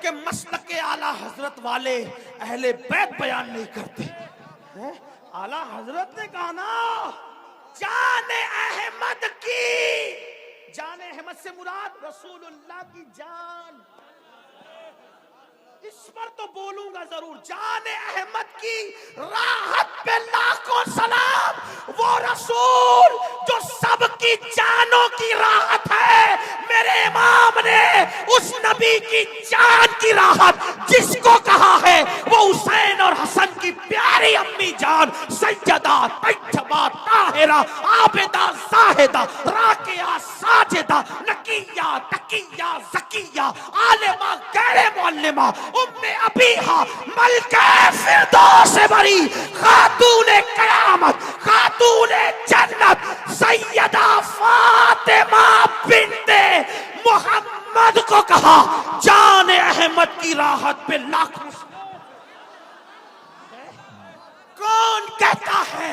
कि मसलक आला हजरत वाले अहले बैत बयान नहीं करते हैं। आला हजरत ने कहा ना, जाने अहमद की, जाने अहमद से मुराद रसूलुल्लाह की जान, इस पर तो बोलूंगा जरूर। जाने अहमद की राहत पे लाखों सलाम, वो रसूल जो सबकी जानों की राहत है। मेरे इमाम ने उस नबी की जान की राहत जिसको कहा है वो हुसैन और हसन की प्यारी अम्मी जान सैयदा तैयबा ताहिरा आबिदा जाहिदा राकिया साजिदा नकिया तकिया ज़किया आलिमा गैर मुअल्लिमा उम्मे अबीहा मलके फिरदौस बरी खातूने क़यामत खातूने जन्नत सैयदा फातिमा बिन्ते मोहम्मद को कहा, जाने अहमद की राहत पे लाखों। कौन कहता है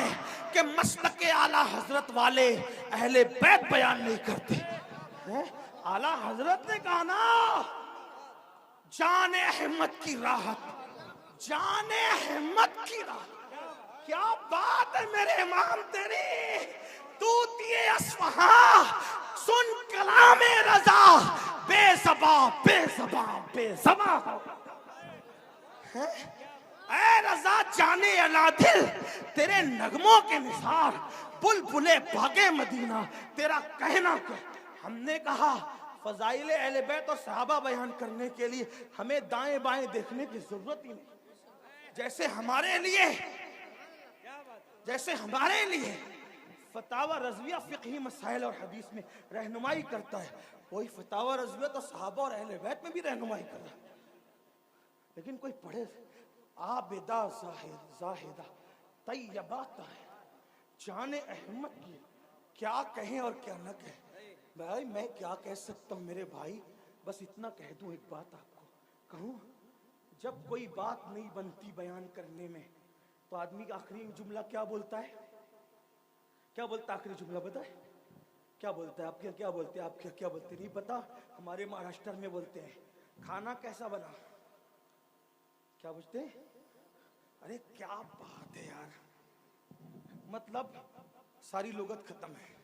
कि मसलक आला हजरत वाले अहले बैत बयान नहीं करते हैं। आला हजरत ने कहा ना, जाने अहमद की राहत, जाने अहमद की राहत। क्या बात है मेरे इमाम तेरी, तूतिए अस्फहां सुन कलामे रजा बेज़बा बेज़बा बेज़बा है। ऐ रजा जाने अनादिल तेरे नगमों के निसार बुलबुले बागे मदीना तेरा कहना क्या। हमने कहा फजाइल अहले बैत और सहाबा बयान करने के लिए हमें दाएं बाएं देखने की जरूरत ही नहीं। जैसे हमारे लिए फतावा रज़विया फ़िक़ही मसाइल और हदीस में रहनुमाई करता है, वही फतावा रज़विया तो सहाबा और अहले बैत में भी रहनुमाई कर रहा है। लेकिन कोई पढ़े आबिदा जाहिदा तैयबा ताहिरा, जाने अहमद की क्या कहें और क्या न कहें। भाई मैं क्या कह सकता हूँ मेरे भाई, बस इतना कह दूं, एक बात आपको कहूँ, जब कोई बात नहीं बनती बयान करने में तो आदमी का आखिरी जुमला क्या बोलता है, क्या बोलता है आखिरी जुमला बताए, क्या बोलता है आपके, क्या बोलते हैं आप, क्या बोलते नहीं पता। हमारे महाराष्ट्र में बोलते हैं खाना कैसा बना, क्या पूछते हैं, अरे क्या बात है यार, मतलब सारी लुगत खत्म है।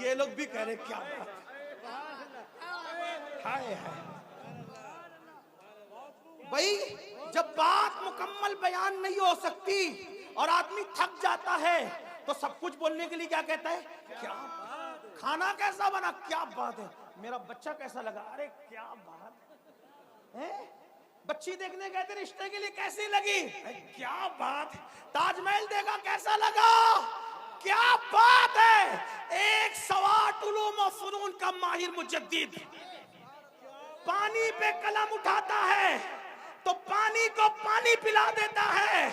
ये लोग भी कह रहे क्या बात, हाय हाय। भाई जब बात मुकम्मल बयान नहीं हो सकती और आदमी थक जाता है तो सब कुछ बोलने के लिए क्या कहता है, क्या खाना कैसा बना, क्या बात है, मेरा बच्चा कैसा लगा, अरे क्या बात है, बच्ची देखने गए थे रिश्ते के लिए कैसी लगी, क्या बात है, ताजमहल देखा कैसा लगा, क्या बात है। एक सवाट उलूम व फनून का माहिर मुजद्दिद पानी पे कलम उठाता है तो पानी को पानी पिला देता है,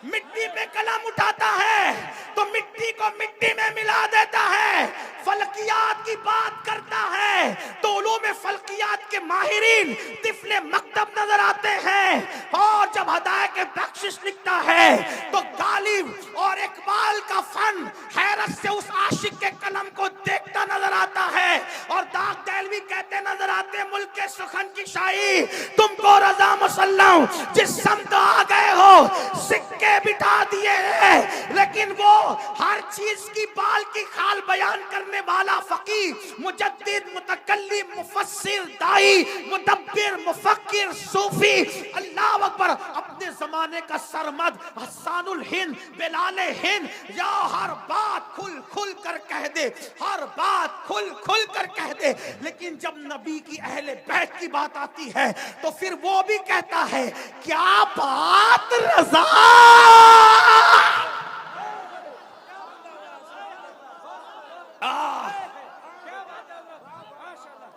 मिट्टी पे कलम उठाता है तो मिट्टी को मिट्टी में मिला देता है, फलकियात की बात करता है तो उलूम फलकियात के माहिरीन तिफले मकतब नजर आते हैं, और जब हदायत के बख्शिश लिखता है तो गालिब और इकबाल का फन हैरत से उस आशिक के कलम को देखता नजर आता है, और दाग देलवी कहते नजर आते मुल्क के सुखन की शाही तुमको रजा मुसल्लम जिस समत आ गए हो सिक्के बिठा दिए हैं, लेकिन वो हर चीज की बाल की खाल बयान करने वाला फकीह मुजद्दिद मुतकल्लिम मुफस्सिर दाई मुदब्बिर मुफक्किर सूफी अल्लाह अकबर अपने जमाने का सरमद हसानुल हिंद बिलाल हिंद, या हर बात खुल खुल कर कह दे, हर बात खुल खुल कर कह दे। लेकिन जब नबी की अहले बैत की बात आती है तो फिर वो भी कहता है क्या बात रजा।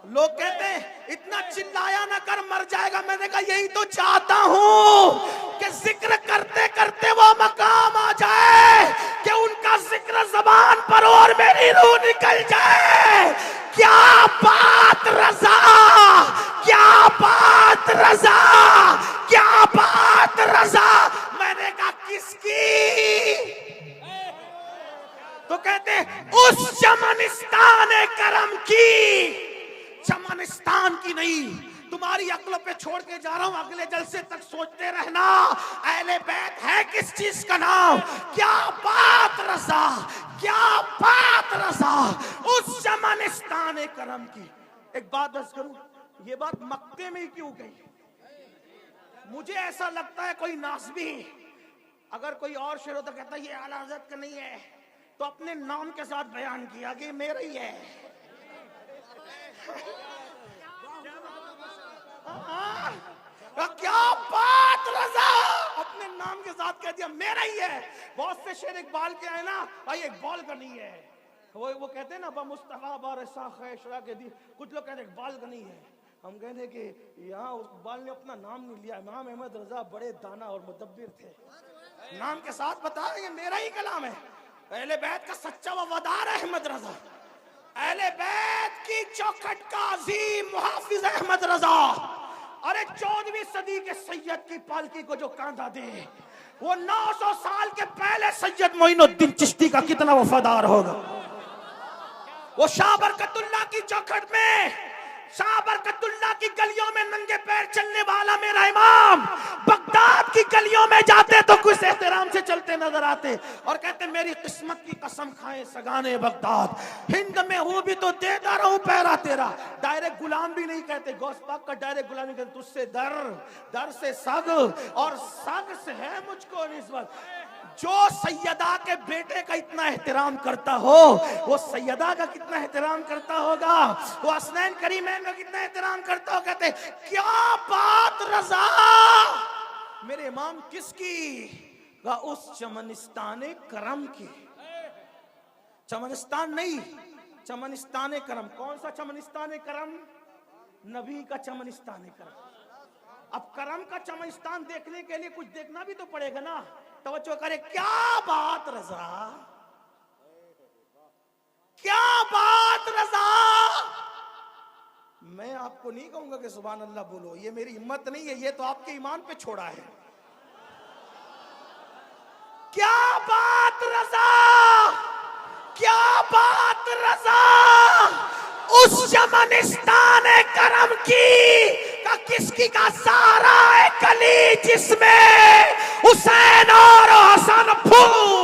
लोग कहते हैं इतना चिल्लाया ना कर मर जाएगा, मैंने कहा यही तो चाहता हूं कि जिक्र करते करते वो मकाम आ जाए कि उनका जिक्र जबान पर और मेरी रूह निकल जाए। क्या बात रजा, क्या बात रजा, क्या बात रजा। मैंने कहा किसकी, तो कहते कहते उस चमनिस्तान करम की, चमनिस्तान की नहीं। तुम्हारी अक्ल पे छोड़ के जा रहा हूं, अगले जलसे तक सोचते रहना अहले बैत है किस चीज का नाम। क्या बात रजा, क्या बात रजा उस चमनिस्तान करम की। एक बात अर्ज करूं, ये बात मक्के में ही क्यों गई? मुझे ऐसा लगता है कोई नासबी अगर कोई और शेर होता कहता ये आला हज़रत का नहीं है, तो अपने नाम के साथ बयान किया कि मेरा ही है। क्या बात रजा, अपने नाम के साथ कह दिया मेरा ही है। बहुत से शेर इकबाल के आए ना, भाई इकबाल का नहीं है। वो कहते हैं ना मुस्तफा बारसा खैशरा के दी, कुछ लोग कहते हैं इकबाल का नहीं है। हम कहते हैं कि यहाँ इकबाल ने अपना नाम नहीं लिया, इमाम अहमद रजा बड़े दाना और मुदब्बिर थे, नाम के साथ बता ये मेरा ही कलाम है। अहले बैत का सच्चा वफादार अहमद रजा, अहले बैत की चौखट का अजीम मुहाफिज अहमद रजा। अरे 14वीं सदी के सैयद की पालकी को जो कांधा दे, वो 900 साल के पहले सैयद मोइनुद्दीन चिश्ती का कितना वफादार होगा। वो शाह बरकतुल्लाह की चौखट में, शाह बरकतुल्लाह की गलियों में नंगे पैर चलने वाला मेरा इमाम बगदाद की गलियों में जाते तो कुछ एहतराम से चलते नजर आते और कहते मेरी किस्मत की कसम खाए सगाने बगदाद, हिंद में हूं भी तो देता रहूं पैरा तेरा। डायरेक्ट गुलाम भी नहीं कहते, गौस पाक का डायरेक्ट गुलामी कहते, तुझसे दर, दर से सग और सग से है मुझको निस्बत। जो सैयदा के बेटे का इतना एहतराम करता हो, वो सैयदा का कितना एहतराम करता होगा, वो हसनैन करीमैन का कितना एहतराम करता हो। कहते क्या बात रजा, मेरे इमाम किसकी? उस चमनिस्ताने करम की। चमनिस्तान नहीं, चमनिस्ताने करम। कौन सा चमनिस्ताने करम? नबी का चमनिस्ताने करम। अब करम का चमनिस्तान देखने के लिए कुछ देखना भी तो पड़ेगा ना। तवज्जो करे, क्या बात रजा, क्या बात रजा। मैं आपको नहीं कहूंगा कि सुभान अल्लाह बोलो, ये मेरी हिम्मत नहीं है, ये तो आपके ईमान पे छोड़ा है। क्या बात रजा, क्या बात रजा उस चमनिस्तान करम की का किसकी का सारा कली जिसमें हुसैन और हसन फूल